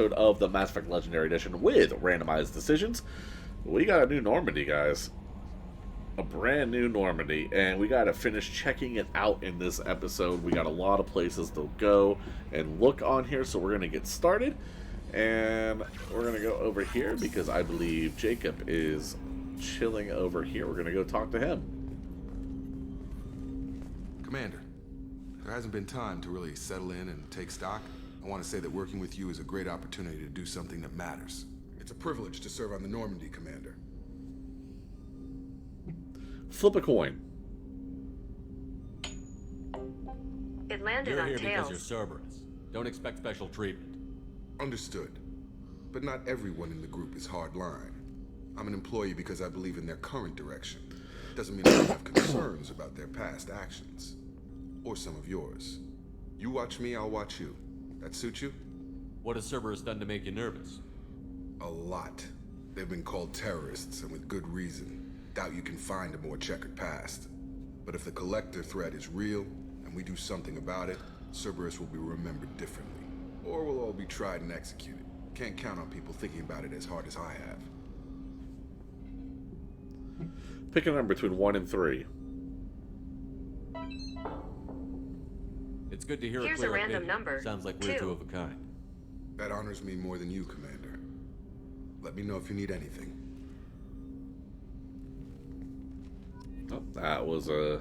episode of the Mass Effect Legendary Edition with randomized decisions. We got a new Normandy, guys. A brand new Normandy, and we got to finish checking it out in this episode. We got a lot of places to go and look on here, so we're going to get started. And we're going to go over here because I believe Jacob is chilling over here. We're going to go talk to him. Commander, there hasn't been time to really settle in and take stock. I want to say that working with you is a great opportunity to do something that matters. It's a privilege to serve on the Normandy, Commander. Flip a coin. It landed You're on here tails. because you're Cerberus. Don't expect special treatment. Understood. But not everyone in the group is hardline. I'm an employee because I believe in their current direction. Doesn't mean I don't have concerns about their past actions. Or some of yours. You watch me, I'll watch you. That suit you? What has Cerberus done to make you nervous? A lot. They've been called terrorists, and with good reason. Doubt you can find a more checkered past. But if the Collector threat is real, and we do something about it, Cerberus will be remembered differently. Or we'll all be tried and executed. Can't count on people thinking about it as hard as I have. Pick a number between 1 and 3. It's good to hear Here's a clear a random opinion. number. Sounds like we're 2. two of a kind. That honors me more than you, Commander. Let me know if you need anything. Oh, that was a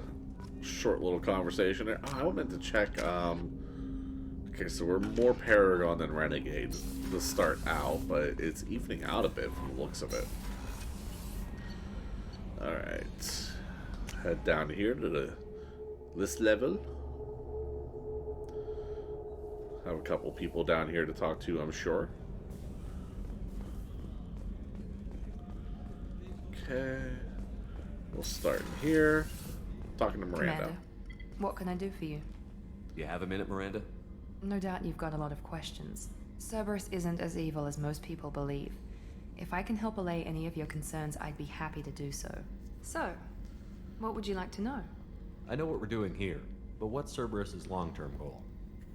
short little conversation there. Oh, I meant to check. Okay, so we're more Paragon than Renegade to start out, but it's evening out a bit from the looks of it. Alright. Head down here to this level. Have a couple people down here to talk to, I'm sure. Okay. We'll start in here. Talking to Miranda. Commander, what can I do for you? You have a minute, Miranda? No doubt you've got a lot of questions. Cerberus isn't as evil as most people believe. If I can help allay any of your concerns, I'd be happy to do so. So, what would you like to know? I know what we're doing here, but what's Cerberus's long-term goal?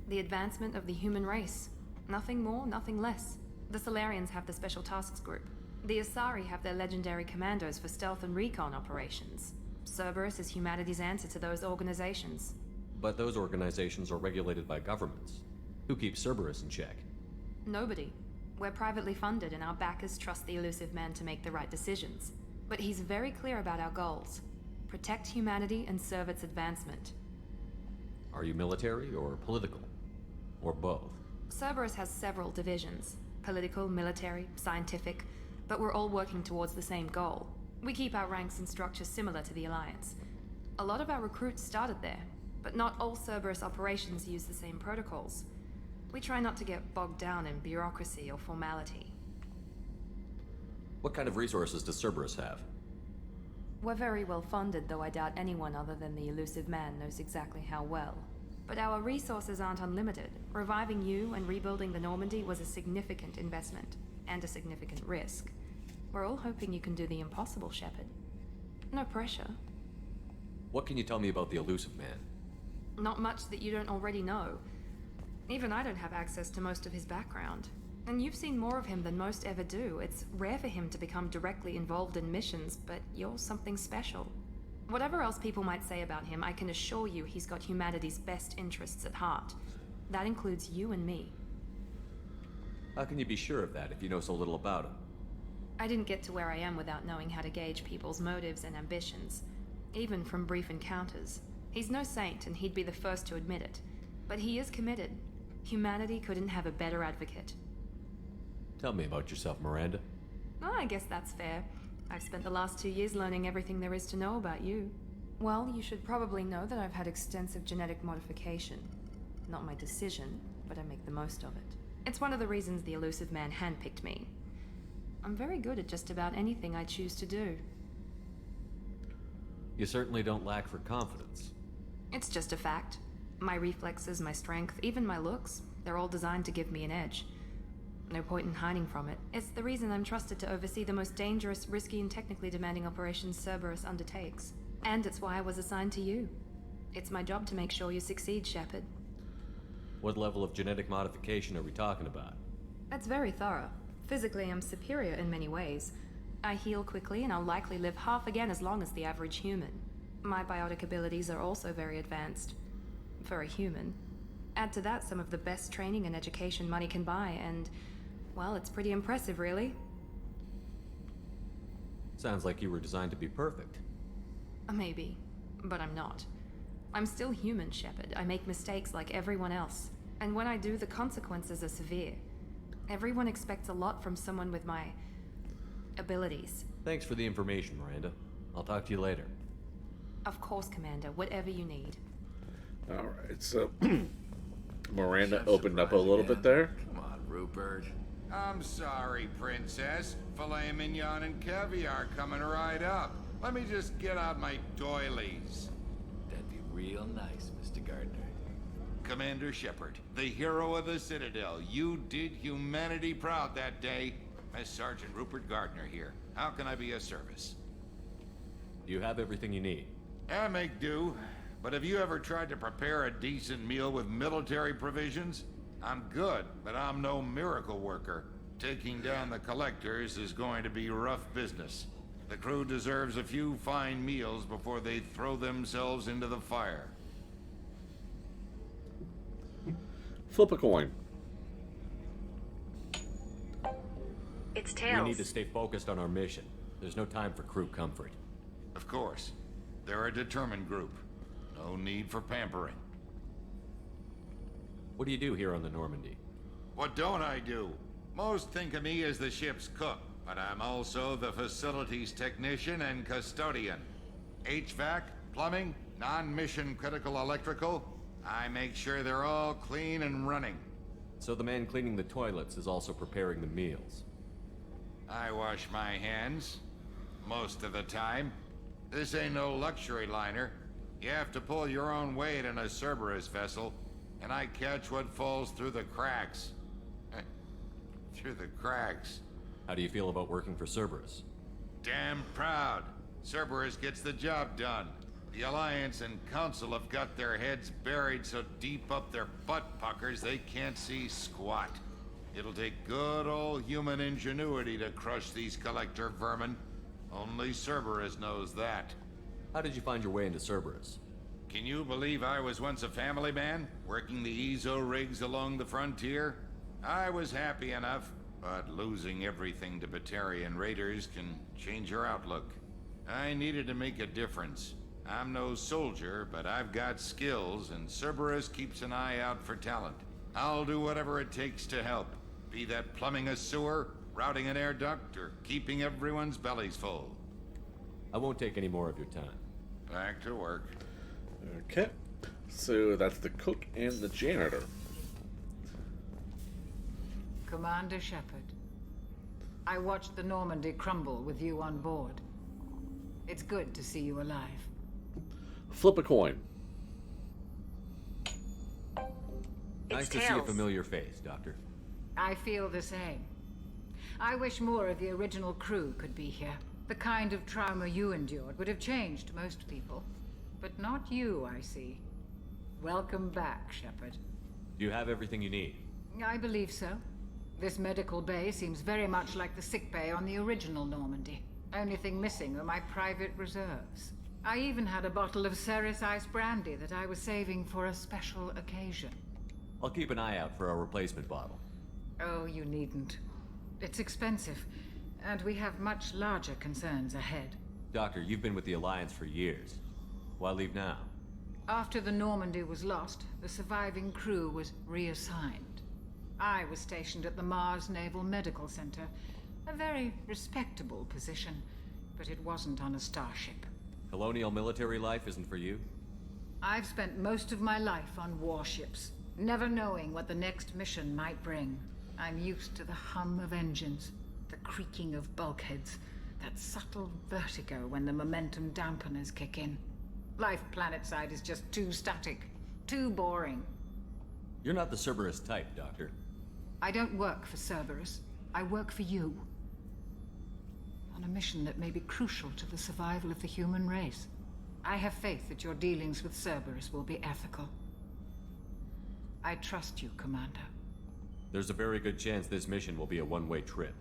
The advancement of the human race. Nothing more, nothing less. The Solarians have the Special Tasks Group. The Asari have their legendary commandos for stealth and recon operations. Cerberus is humanity's answer to those organizations. But those organizations are regulated by governments. Who keeps Cerberus in check? Nobody. We're privately funded and our backers trust the elusive man to make the right decisions. But he's very clear about our goals. Protect humanity and serve its advancement. Are you military or political? Or both? Cerberus has several divisions. Political, military, scientific, but we're all working towards the same goal. We keep our ranks and structures similar to the Alliance. A lot of our recruits started there, but not all Cerberus operations use the same protocols. We try not to get bogged down in bureaucracy or formality. What kind of resources does Cerberus have? We're very well funded, though I doubt anyone other than the elusive man knows exactly how well. But our resources aren't unlimited. Reviving you and rebuilding the Normandy was a significant investment, and a significant risk. We're all hoping you can do the impossible, Shepard. No pressure. What can you tell me about the elusive man? Not much that you don't already know. Even I don't have access to most of his background. And you've seen more of him than most ever do. It's rare for him to become directly involved in missions, but you're something special. Whatever else people might say about him, I can assure you he's got humanity's best interests at heart. That includes you and me. How can you be sure of that if you know so little about him? I didn't get to where I am without knowing how to gauge people's motives and ambitions. Even from brief encounters. He's no saint, and he'd be the first to admit it. But he is committed. Humanity couldn't have a better advocate. Tell me about yourself, Miranda. Oh, I guess that's fair. I've spent the last 2 years learning everything there is to know about you. Well, you should probably know that I've had extensive genetic modification. Not my decision, but I make the most of it. It's one of the reasons the elusive man handpicked me. I'm very good at just about anything I choose to do. You certainly don't lack for confidence. It's just a fact. My reflexes, my strength, even my looks, they're all designed to give me an edge. No point in hiding from it. It's the reason I'm trusted to oversee the most dangerous, risky, and technically demanding operations Cerberus undertakes. And it's why I was assigned to you. It's my job to make sure you succeed, Shepard. What level of genetic modification are we talking about? That's very thorough. Physically, I'm superior in many ways. I heal quickly, and I'll likely live half again as long as the average human. My biotic abilities are also very advanced. For a human. Add to that some of the best training and education money can buy, and, well, it's pretty impressive, really. Sounds like you were designed to be perfect. Maybe, but I'm not. I'm still human, Shepard. I make mistakes like everyone else. And when I do, the consequences are severe. Everyone expects a lot from someone with my abilities. Thanks for the information, Miranda. I'll talk to you later. Of course, Commander, whatever you need. Alright, so Miranda opened up a little bit there. Come on, Rupert. I'm sorry, Princess. Filet mignon and caviar coming right up. Let me just get out my doilies. That'd be real nice, Mr. Gardner. Commander Shepard, the hero of the Citadel. You did humanity proud that day. As Sergeant Rupert Gardner here. How can I be of service? You have everything you need. I make do. But have you ever tried to prepare a decent meal with military provisions? I'm good, but I'm no miracle worker. Taking down the collectors is going to be rough business. The crew deserves a few fine meals before they throw themselves into the fire. Flip a coin. It's We tails. need to stay focused on our mission. There's no time for crew comfort. Of course. They're a determined group. No need for pampering. What do you do here on the Normandy? What don't I do? Most think of me as the ship's cook, but I'm also the facilities technician and custodian. HVAC, plumbing, non-mission critical electrical. I make sure they're all clean and running. So the man cleaning the toilets is also preparing the meals. I wash my hands. Most of the time. This ain't no luxury liner. You have to pull your own weight in a Cerberus vessel, and I catch what falls through the cracks. Through the cracks. How do you feel about working for Cerberus? Damn proud. Cerberus gets the job done. The Alliance and Council have got their heads buried so deep up their butt puckers they can't see squat. It'll take good old human ingenuity to crush these collector vermin. Only Cerberus knows that. How did you find your way into Cerberus? Can you believe I was once a family man, working the EZO rigs along the frontier? I was happy enough, but losing everything to Batarian raiders can change your outlook. I needed to make a difference. I'm no soldier, but I've got skills, and Cerberus keeps an eye out for talent. I'll do whatever it takes to help, be that plumbing a sewer, routing an air duct, or keeping everyone's bellies full. I won't take any more of your time. Back to work. Okay. So that's the cook and the janitor. Commander Shepard, I watched the Normandy crumble with you on board. It's good to see you alive. Flip a coin. Nice to see a familiar face, Doctor. I feel the same. I wish more of the original crew could be here. The kind of trauma you endured would have changed most people. But not you, I see. Welcome back, Shepard. Do you have everything you need? I believe so. This medical bay seems very much like the sick bay on the original Normandy. Only thing missing are my private reserves. I even had a bottle of Ceres Ice brandy that I was saving for a special occasion. I'll keep an eye out for a replacement bottle. Oh, you needn't. It's expensive, and we have much larger concerns ahead. Doctor, you've been with the Alliance for years. Why leave now? After the Normandy was lost, the surviving crew was reassigned. I was stationed at the Mars Naval Medical Center, a very respectable position, but it wasn't on a starship. Colonial military life isn't for you? I've spent most of my life on warships, never knowing what the next mission might bring. I'm used to the hum of engines, the creaking of bulkheads, that subtle vertigo when the momentum dampeners kick in. Life planetside is just too static, too boring. You're not the Cerberus type, Doctor. I don't work for Cerberus. I work for you. On a mission that may be crucial to the survival of the human race. I have faith that your dealings with Cerberus will be ethical. I trust you, Commander. There's a very good chance this mission will be a one-way trip.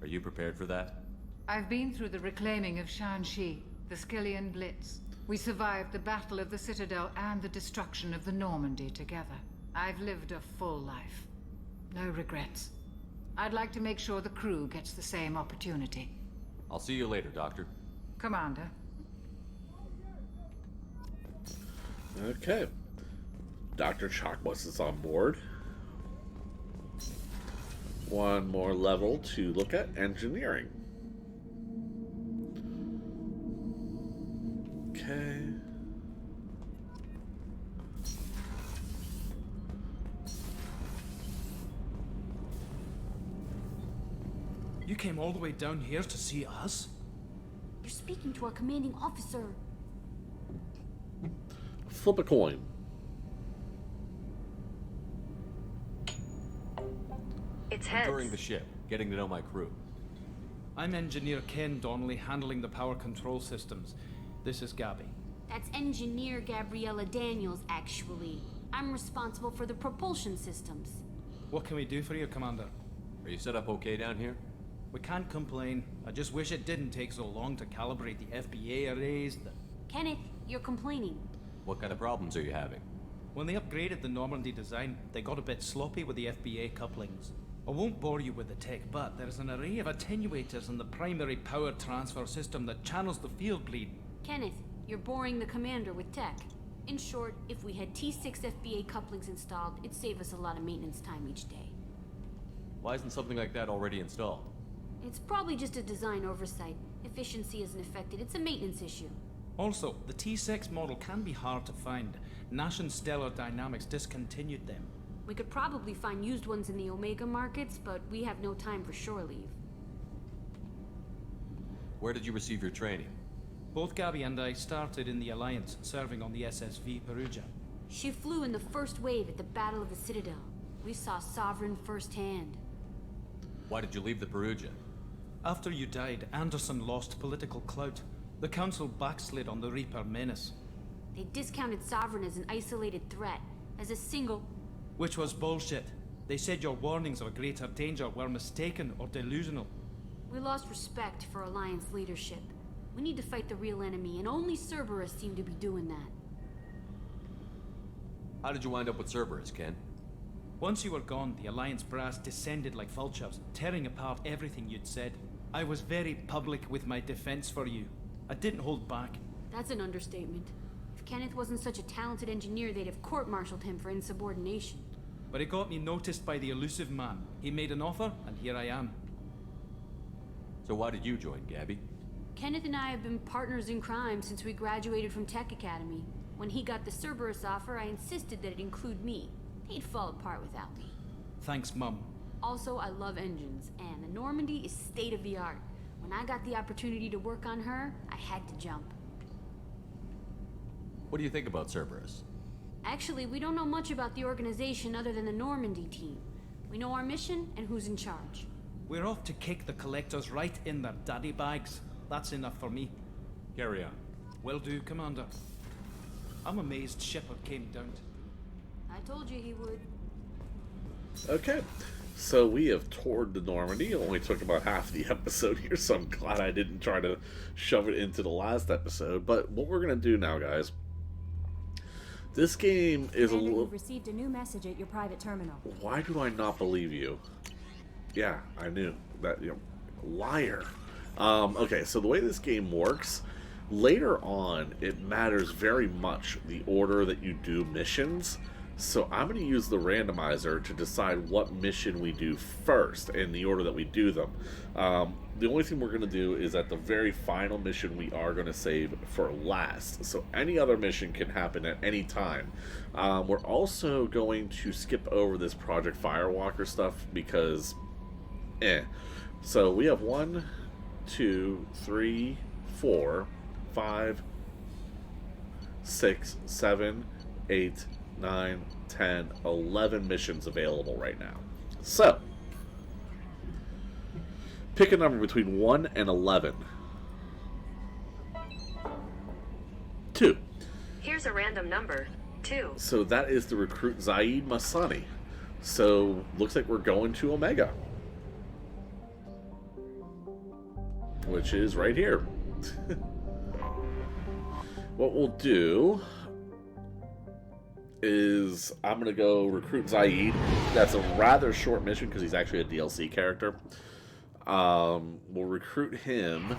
Are you prepared for that? I've been through the reclaiming of Shanxi, the Skillian Blitz. We survived the Battle of the Citadel and the destruction of the Normandy together. I've lived a full life. No regrets. I'd like to make sure the crew gets the same opportunity. I'll see you later, Doctor. Commander. Okay. Dr. Chakwas is on board. One more level to look at, engineering. Okay. You came all the way down here to see us? You're speaking to our commanding officer. Flip a coin. It's heads. Touring the ship, getting to know my crew. I'm Engineer Ken Donnelly, handling the power control systems. This is Gabby. That's Engineer Gabriella Daniels, actually. I'm responsible for the propulsion systems. What can we do for you, Commander? Are you set up okay down here? We can't complain. I just wish it didn't take so long to calibrate the FBA arrays. Kenneth, you're complaining. What kind of problems are you having? When they upgraded the Normandy design, they got a bit sloppy with the FBA couplings. I won't bore you with the tech, but there's an array of attenuators in the primary power transfer system that channels the field bleed. Kenneth, you're boring the commander with tech. In short, if we had T6 FBA couplings installed, it'd save us a lot of maintenance time each day. Why isn't something like that already installed? It's probably just a design oversight. Efficiency isn't affected, it's a maintenance issue. Also, the T6 model can be hard to find. Nash and Stellar Dynamics discontinued them. We could probably find used ones in the Omega markets, but we have no time for shore leave. Where did you receive your training? Both Gabby and I started in the Alliance, serving on the SSV Perugia. She flew in the first wave at the Battle of the Citadel. We saw Sovereign firsthand. Why did you leave the Perugia? After you died, Anderson lost political clout. The Council backslid on the Reaper menace. They discounted Sovereign as an isolated threat, as a single... Which was bullshit. They said your warnings of a greater danger were mistaken or delusional. We lost respect for Alliance leadership. We need to fight the real enemy, and only Cerberus seem to be doing that. How did you wind up with Cerberus, Ken? Once you were gone, the Alliance brass descended like vultures, tearing apart everything you'd said. I was very public with my defense for you. I didn't hold back. That's an understatement. If Kenneth wasn't such a talented engineer, they'd have court-martialed him for insubordination. But it got me noticed by the elusive man. He made an offer, and here I am. So why did you join, Gabby? Kenneth and I have been partners in crime since we graduated from Tech Academy. When he got the Cerberus offer, I insisted that it include me. He'd fall apart without me. Thanks, Mum. Also, I love engines, and the Normandy is state-of-the-art. When I got the opportunity to work on her, I had to jump. What do you think about Cerberus? Actually, we don't know much about the organization other than the Normandy team. We know our mission and who's in charge. We're off to kick the collectors right in their daddy bags. That's enough for me. Carry on. Will do, Commander. I'm amazed Shepard came down to... I told you he would. Okay, so we have toured the Normandy. It only took about half the episode here, so I'm glad I didn't try to shove it into the last episode. But what we're going to do now, guys, this game is a little... You've received a new message at your private terminal. Why do I not believe you? Yeah, I knew that, liar. Okay, so the way this game works, later on, it matters very much the order that you do missions. So I'm going to use the randomizer to decide what mission we do first and the order that we do them. The only thing we're going to do is at the very final mission we are going to save for last. So any other mission can happen at any time. We're also going to skip over this Project Firewalker stuff because, So we have 1, 2, 3, 4, 5, 6, 7, 8, 9, 10, 11 missions available right now. So, pick a number between 1 and 11. 2. Here's a random number. 2. So that is to recruit Zaeed Masani. So, looks like we're going to Omega. Which is right here. What we'll do is I'm going to go recruit Zaeed. That's a rather short mission because he's actually a DLC character. We'll recruit him.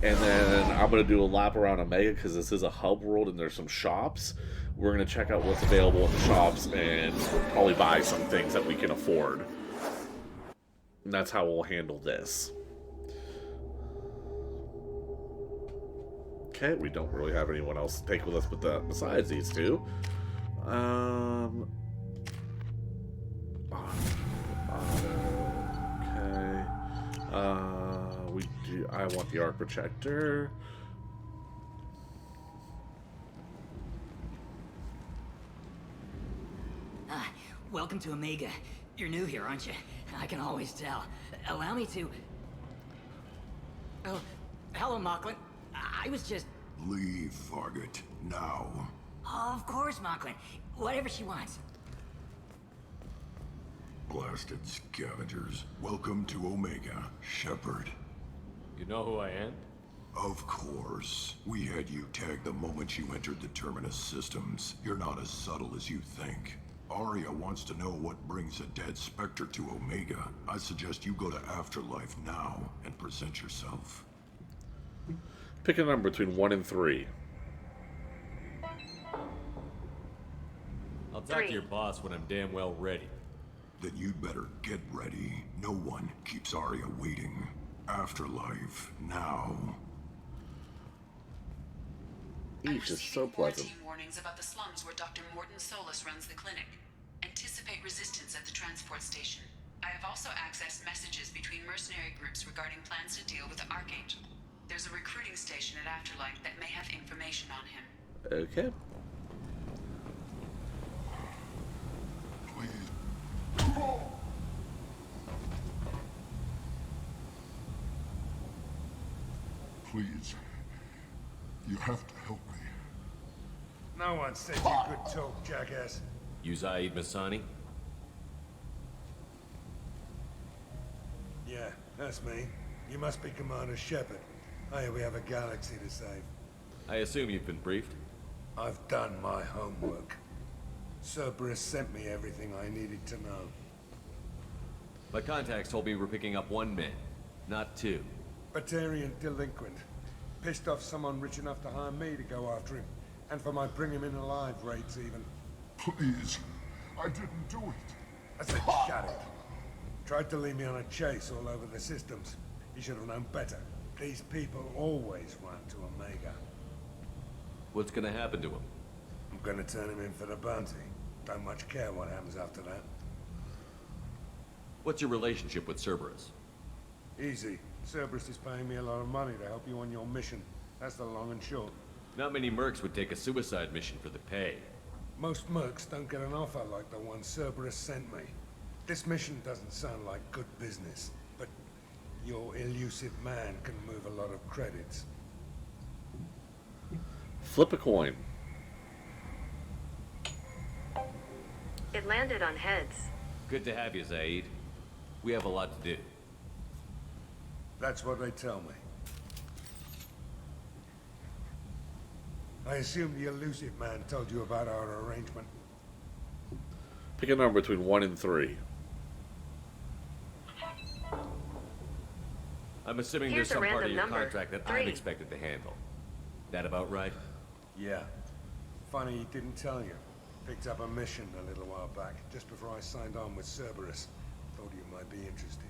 And then I'm going to do a lap around Omega because this is a hub world and there's some shops. We're going to check out what's available in the shops and probably buy some things that we can afford. And that's how we'll handle this. Okay, we don't really have anyone else to take with us besides these two. Okay. I want the arc protector. Welcome to Omega. You're new here, aren't you? I can always tell. Allow me to... Oh, hello, Mocklin. I was just... Leave, Fargate. Now. Oh, of course, Mocklin. Whatever she wants. Blasted scavengers. Welcome to Omega, Shepard. You know who I am? Of course. We had you tagged the moment you entered the Terminus systems. You're not as subtle as you think. Arya wants to know what brings a dead Spectre to Omega. I suggest you go to Afterlife now and present yourself. Pick a number between 1 and 3. I'll talk to your boss when I'm damn well ready. Then you'd better get ready. No one keeps Arya waiting. Afterlife, now. Each is so pleasant. Warnings about the slums where Dr. Morton Solus runs the clinic. Anticipate resistance at the transport station. I have also accessed messages between mercenary groups regarding plans to deal with the Archangel. There's a recruiting station at Afterlife that may have information on him. Okay. Please. You have to help me. No one said you could talk, jackass. You Zaeed Masani? Yeah, that's me. You must be Commander Shepard. Oh yeah, we have a galaxy to save. I assume you've been briefed? I've done my homework. Cerberus sent me everything I needed to know. My contacts told me we're picking up 1 man, not 2. Batarian delinquent. Pissed off someone rich enough to hire me to go after him. And for my bring him in alive rates even. Please. I didn't do it. I said shut it. Tried to lead me on a chase all over the systems. He should have known better. These people always run to Omega. What's gonna happen to him? I'm gonna turn him in for the bounty. Don't much care what happens after that. What's your relationship with Cerberus? Easy. Cerberus is paying me a lot of money to help you on your mission. That's the long and short. Not many mercs would take a suicide mission for the pay. Most mercs don't get an offer like the one Cerberus sent me. This mission doesn't sound like good business, but your elusive man can move a lot of credits. Flip a coin. It landed on heads. Good to have you, Zaeed. We have a lot to do. That's what they tell me. I assume the elusive man told you about our arrangement. Pick a number between 1 and 3. I'm assuming Here's there's some a part of random your number. contract that 3. I'm expected to handle. That about right? Yeah. Funny he didn't tell you. Picked up a mission a little while back, just before I signed on with Cerberus. Thought you might be interested.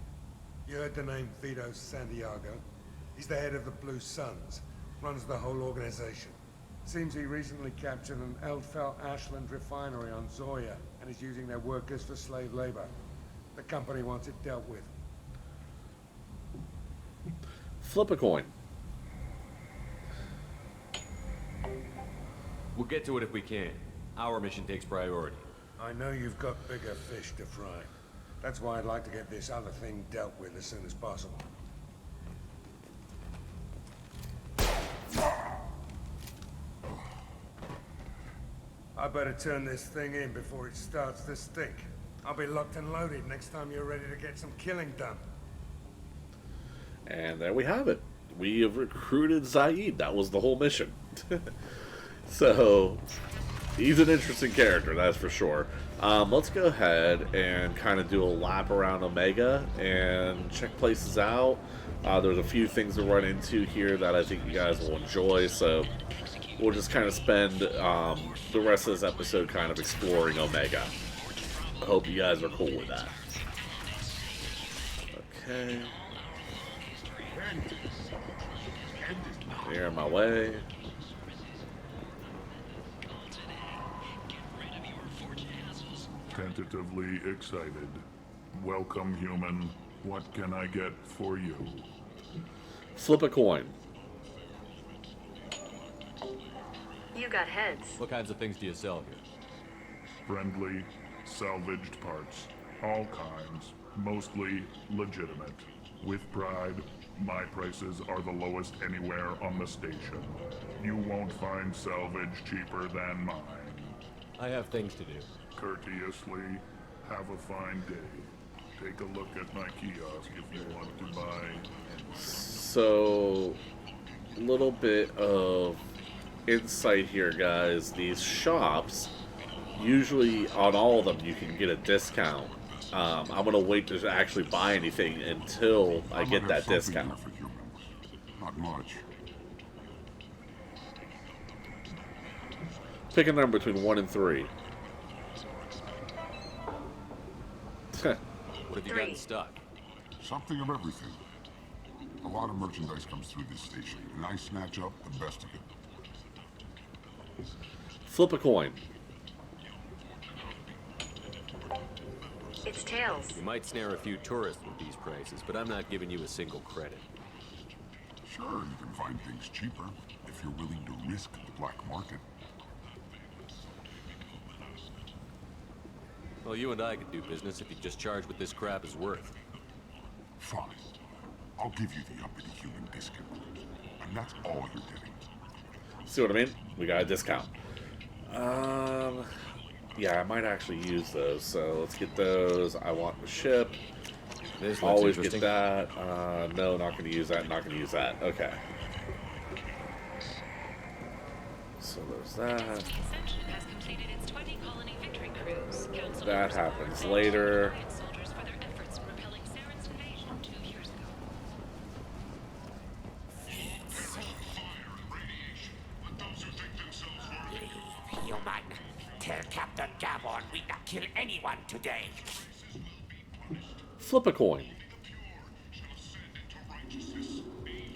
You heard the name Vito Santiago? He's the head of the Blue Suns. Runs the whole organization. Seems he recently captured an Eldfell Ashland refinery on Zoya and is using their workers for slave labor. The company wants it dealt with. Flip a coin. We'll get to it if we can. Our mission takes priority. I know you've got bigger fish to fry. That's why I'd like to get this other thing dealt with as soon as possible. I better turn this thing in before it starts to stink. I'll be locked and loaded next time you're ready to get some killing done. And there we have it. We have recruited Zaeed. That was the whole mission. So, he's an interesting character, that's for sure. Let's go ahead and kind of do a lap around Omega and check places out. There's a few things to run into here that I think you guys will enjoy, so we'll just kind of spend the rest of this episode kind of exploring Omega. I hope you guys are cool with that. Okay. Clear in my way. Tentatively excited. Welcome, human. What can I get for you? Flip a coin. You got heads. What kinds of things do you sell here? Friendly, salvaged parts. All kinds. Mostly legitimate. With pride, my prices are the lowest anywhere on the station. You won't find salvage cheaper than mine. I have things to do. Courteously, have a fine day. Take a look at my kiosk if you want to buy. So, little bit of insight here, guys. These shops, usually on all of them, you can get a discount. I'm going to wait to actually buy anything until I get that discount. Not much. Pick a number between 1 and 3. What have you got in stock? Something of everything. A lot of merchandise comes through this station, and I snatch up the best of it. Flip a coin. It's tails. You might snare a few tourists with these prices, but I'm not giving you a single credit. Sure, you can find things cheaper if you're willing to risk the black market. Well, you and I could do business if you just charge what this crap is worth. Fine. I'll give you the uppity human discount. And that's all you're getting. See what I mean? We got a discount. Yeah, I might actually use those. So let's get those. I want the ship. Always get that. No, not going to use that. Not going to use that. Okay. So there's that. That happens later. Human, tell Captain Gavon we not kill anyone today. Flip a coin.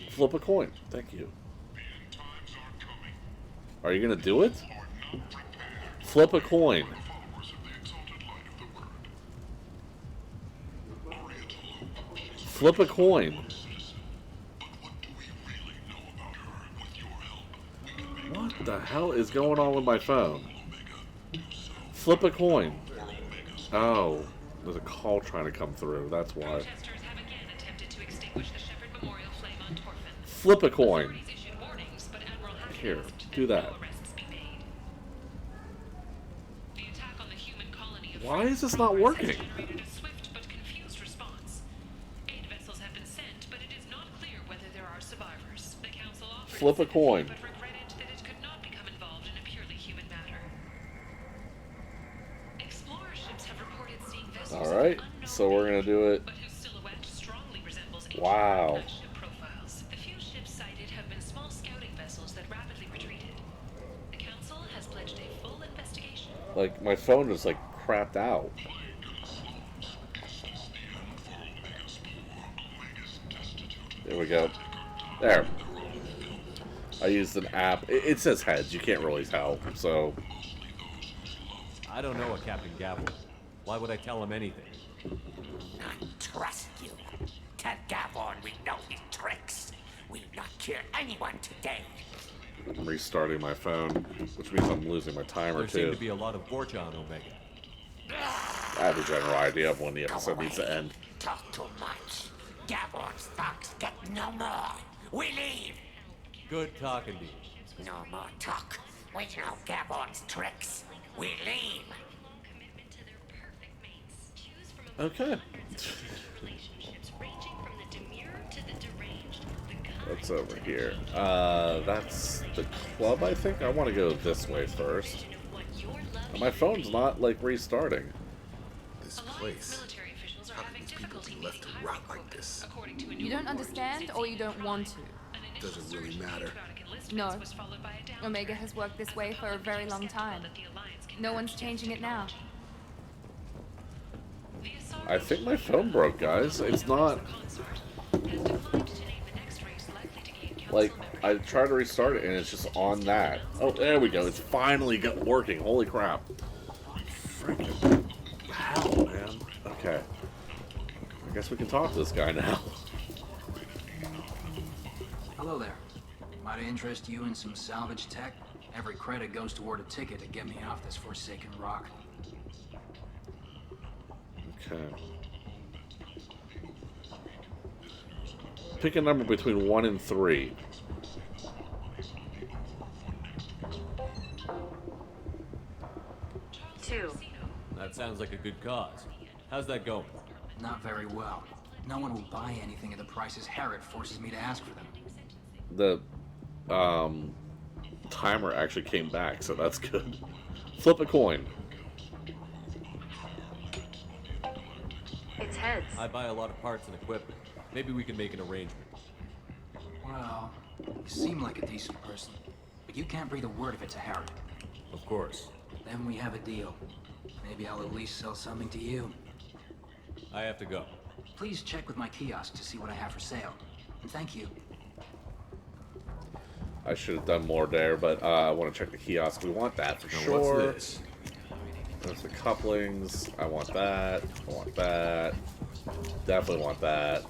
Flip a coin. Thank you. Are you gonna do it? Flip a coin. Flip a coin. What the hell is going on with my phone? Flip a coin. Oh, there's a call trying to come through. That's why. Flip a coin. Here, do that. Why is this not working? Flip a coin. Alright, so we're gonna do it. Wow. The few ships sighted have been small scouting vessels that rapidly retreated. The Council has pledged a full investigation. Like, my phone is like crapped out. There we go. There. I used an app. It says heads. You can't really tell. So. I don't know a Captain Gavel. Why would I tell him anything? I trust you. Tell Gavon we know his tricks. We'll not kill anyone today. I'm restarting my phone, which means I'm losing my timer There too. seem to be a lot of Borgia on Omega. I have a general idea of when the episode needs to end. Talk too much. Gavon's thugs get no more. We leave. Good talking to you. No more talk. We know Gavon's tricks. We leave. Okay. What's over here? That's the club, I think. I want to go this way first. My phone's not, like, restarting. This place. How can these people be left to rot like this? You don't understand, or you don't want to? Doesn't really matter. No. Omega has worked this way for a very long time. No one's changing it now. I think my phone broke, guys. It's not... Like, I tried to restart it, and it's just on that. Oh, there we go. It's finally working. Holy crap. Freaking hell, man. Okay. I guess we can talk to this guy now. Hello there. Might I interest you in some salvage tech? Every credit goes toward a ticket to get me off this forsaken rock. Okay. Pick a number between 1 and 3. That sounds like a good cause. How's that going? Not very well. No one will buy anything at the prices Harrod forces me to ask for them. The timer actually came back, so that's good. Flip a coin. It's heads. I buy a lot of parts and equipment. Maybe we can make an arrangement. Well, you seem like a decent person, but you can't breathe a word of it to Harrod. Of course. Then we have a deal. Maybe I'll at least sell something to you. I have to go. Please check with my kiosk to see what I have for sale. And thank you. I should have done more there, but I want to check the kiosk. We want that for sure. What's this? There's the couplings. I want that. I want that. Definitely want that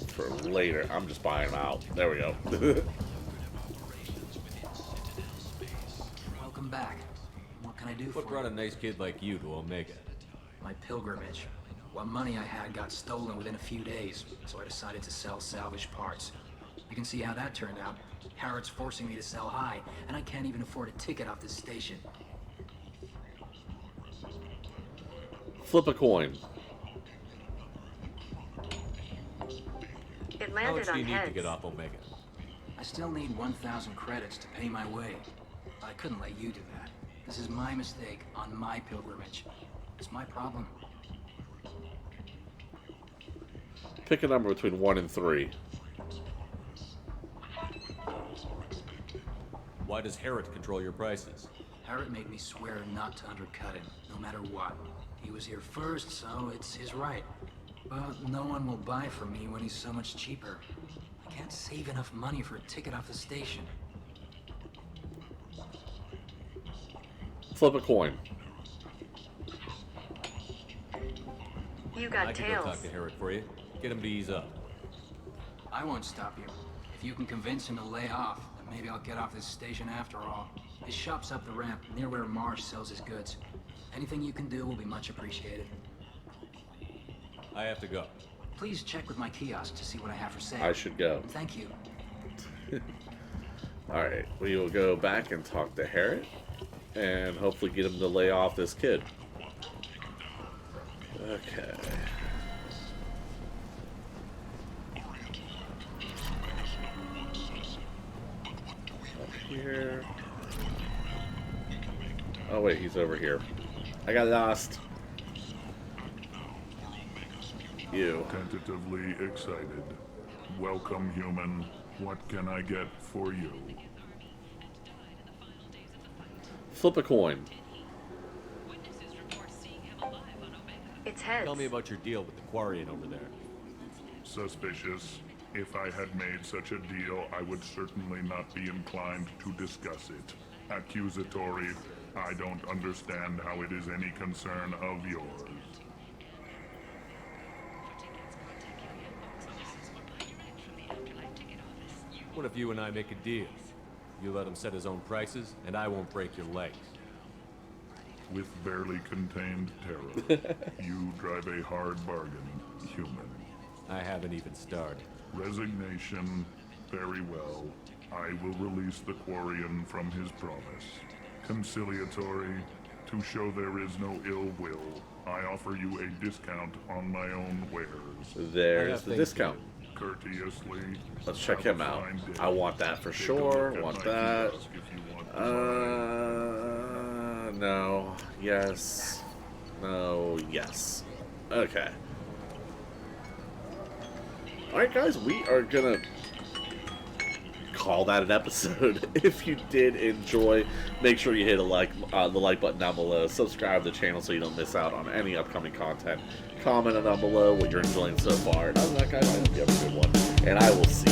for later. I'm just buying them out. There we go. Welcome back. What can I do for you? What brought a nice kid like you to Omega? My pilgrimage. What money I had got stolen within a few days, so I decided to sell salvaged parts. You can see how that turned out. Harrod's forcing me to sell high, and I can't even afford a ticket off this station. Flip a coin. It How landed much do on you need heads. to get off Omega? I still need 1,000 credits to pay my way. But I couldn't let you do that. This is my mistake on my pilgrimage. It's my problem. Pick a number between 1 and 3. Why does Harrod control your prices? Harrod made me swear not to undercut him, no matter what. He was here first, so it's his right. But no one will buy from me when he's so much cheaper. I can't save enough money for a ticket off the station. Flip a coin. You got I can tails. go talk to Harrod for you. Get him to ease up. I won't stop you. If you can convince him to lay off, then maybe I'll get off this station after all. His shop's up the ramp, near where Marsh sells his goods. Anything you can do will be much appreciated. I have to go. Please check with my kiosk to see what I have for sale. I should go. Thank you. Alright, we will go back and talk to Harrod and hopefully get him to lay off this kid. Okay. Up here. Oh wait, he's over here. I got lost. You. Tentatively excited. Welcome, human. What can I get for you? Flip a coin. It's heads. Tell me about your deal with the Quarian over there. Suspicious. If I had made such a deal, I would certainly not be inclined to discuss it. Accusatory. I don't understand how it is any concern of yours. What if you and I make a deal? You let him set his own prices, and I won't break your legs. With barely contained terror, you drive a hard bargain, human. I haven't even started. Resignation. Very well. I will release the Quarian from his promise. Conciliatory. To show there is no ill will, I offer you a discount on my own wares. There's the discount. Courteously. Let's check him out. I want that for sure. Want that. No. Yes. No. Yes. Okay. Alright, guys, we are gonna call that an episode. If you did enjoy, make sure you hit the like button down below. Subscribe to the channel so you don't miss out on any upcoming content. Comment down below what you're enjoying so far. And other than that, guys, I hope you have a good one. And I will see